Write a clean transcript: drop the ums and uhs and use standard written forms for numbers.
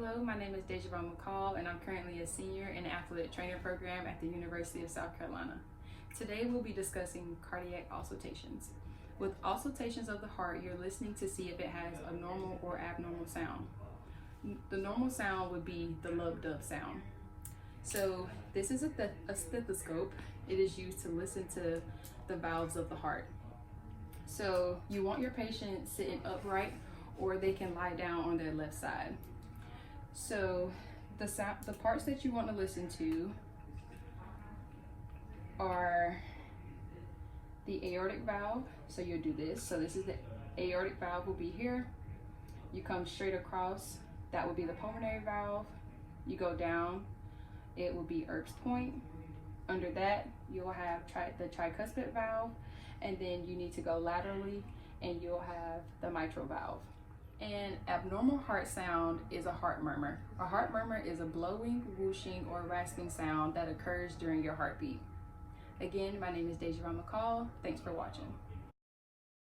Hello, my name is Daijavon McCall, and I'm currently a senior in the athletic trainer program at the University of South Carolina. Today we'll be discussing cardiac auscultations. With auscultations of the heart, you're listening to see if it has a normal or abnormal sound. The normal sound would be the lub-dub sound. So this is a stethoscope. It is used to listen to the valves of the heart. So you want your patient sitting upright, or they can lie down on their left side. So the parts that you want to listen to are the aortic valve. So you'll do this. So this is the aortic valve, will be here. You come straight across, that will be the pulmonary valve. You go down, it will be Erb's point. Under that, you'll have the tricuspid valve, and then you need to go laterally and you'll have the mitral valve. An abnormal heart sound is a heart murmur. A heart murmur is a blowing, whooshing, or rasping sound that occurs during your heartbeat. Again, my name is Daijavon McCall. Thanks for watching.